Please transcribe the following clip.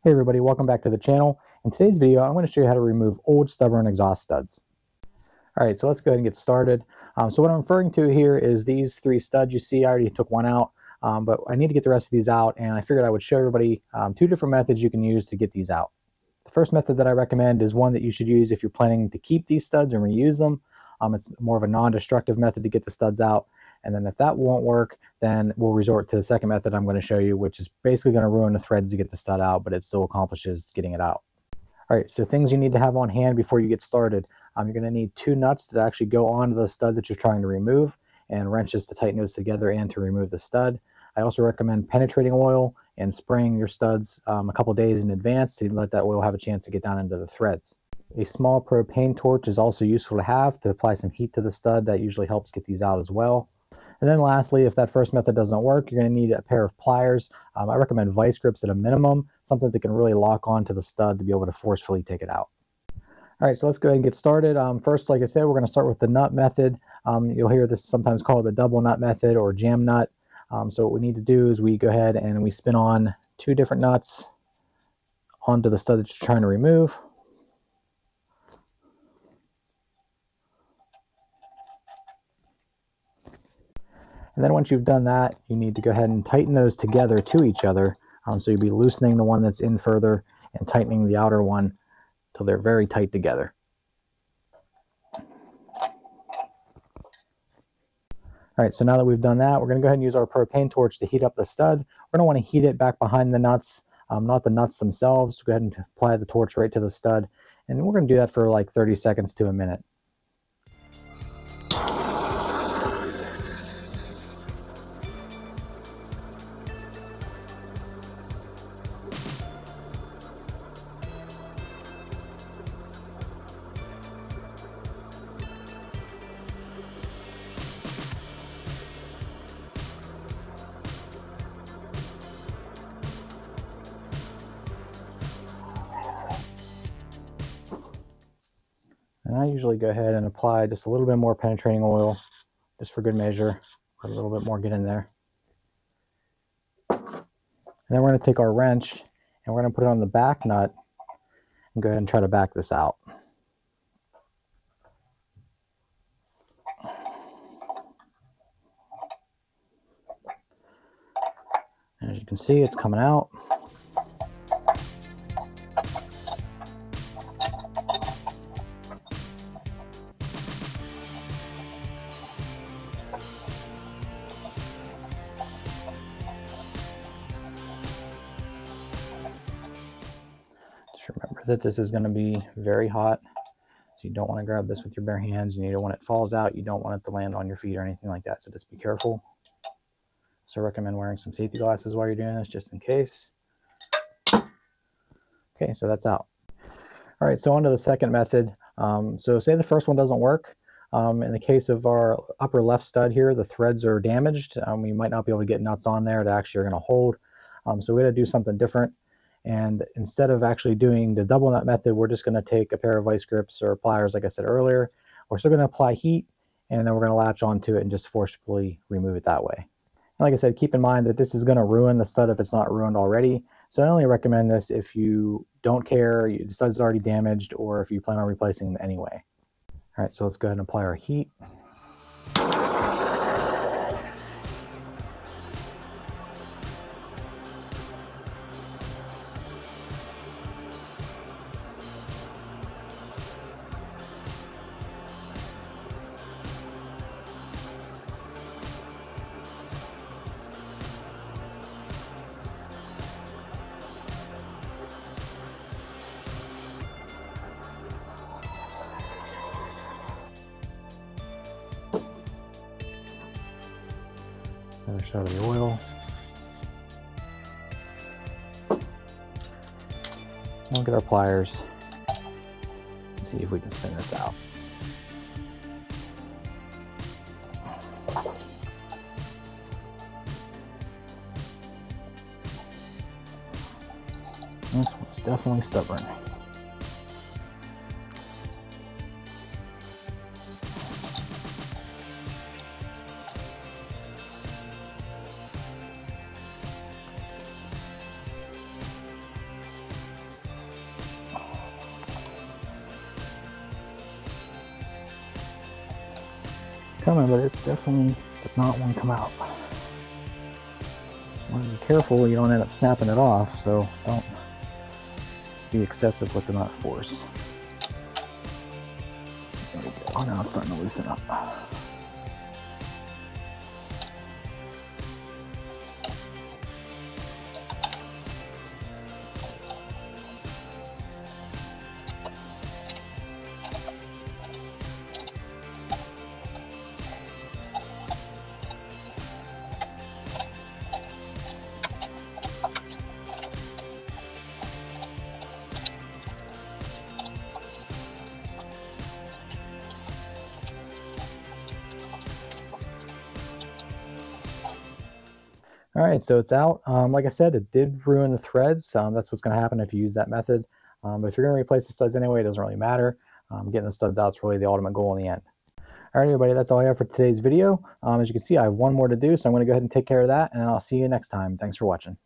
Hey everybody, welcome back to the channel. In today's video, I'm going to show you how to remove old stubborn exhaust studs. Alright, so let's go ahead and get started. So what I'm referring to here is these three studs you see. I already took one out, but I need to get the rest of these out, and I figured I would show everybody two different methods you can use to get these out. The first method that I recommend is one that you should use if you're planning to keep these studs and reuse them. It's more of a non-destructive method to get the studs out. And then if that won't work, then we'll resort to the second method I'm going to show you, which is basically going to ruin the threads to get the stud out, but it still accomplishes getting it out. All right, so things you need to have on hand before you get started. You're going to need two nuts that actually go onto the stud that you're trying to remove, and wrenches to tighten those together and to remove the stud. I also recommend penetrating oil and spraying your studs a couple days in advance to let that oil have a chance to get down into the threads. A small propane torch is also useful to have to apply some heat to the stud. That usually helps get these out as well. And then lastly, if that first method doesn't work, you're going to need a pair of pliers. I recommend vice grips at a minimum, something that can really lock onto the stud to be able to forcefully take it out. All right, so let's go ahead and get started. First, like I said, we're going to start with the nut method. You'll hear this sometimes called the double nut method or jam nut. So what we need to do is we go ahead and we spin on two different nuts onto the stud that you're trying to remove. And then once you've done that, you need to go ahead and tighten those together to each other. So you'll be loosening the one that's in further and tightening the outer one till they're very tight together. All right, so now that we've done that, we're going to go ahead and use our propane torch to heat up the stud. We're going to want to heat it back behind the nuts, not the nuts themselves. So go ahead and apply the torch right to the stud. And we're going to do that for like 30 seconds to a minute. And I usually go ahead and apply just a little bit more penetrating oil, just for good measure. Let a little bit more get in there. And then we're going to take our wrench and we're going to put it on the back nut and go ahead and try to back this out. And as you can see, it's coming out. Remember that this is going to be very hot, so you don't want to grab this with your bare hands. You need it when it falls out. You don't want it to land on your feet or anything like that, so just be careful. So I recommend wearing some safety glasses while you're doing this, just in case. Okay, so that's out. All right, so on to the second method. So say the first one doesn't work. In the case of our upper left stud here, the threads are damaged. We might not be able to get nuts on there that actually are going to hold. So we got to do something different. And instead of actually doing the double nut method, we're just going to take a pair of vice grips or pliers, like I said earlier. We're still going to apply heat, and then we're going to latch onto it and just forcefully remove it that way. And like I said, keep in mind that this is going to ruin the stud if it's not ruined already. So I only recommend this if you don't care, the stud's already damaged, or if you plan on replacing them anyway. All right, so let's go ahead and apply our heat. Another shot of the oil. We'll get our pliers and see if we can spin this out. This one's definitely stubborn. coming, but it's definitely does not want to come out. Want to be careful you don't end up snapping it off, so don't be excessive with the nut force. There we go. Oh, now it's starting to loosen up. All right, so it's out. Like I said, it did ruin the threads. That's what's going to happen if you use that method. But if you're going to replace the studs anyway, it doesn't really matter. Getting the studs out is really the ultimate goal in the end. All right, everybody, that's all I have for today's video. As you can see, I have one more to do, so I'm going to go ahead and take care of that, and I'll see you next time. Thanks for watching.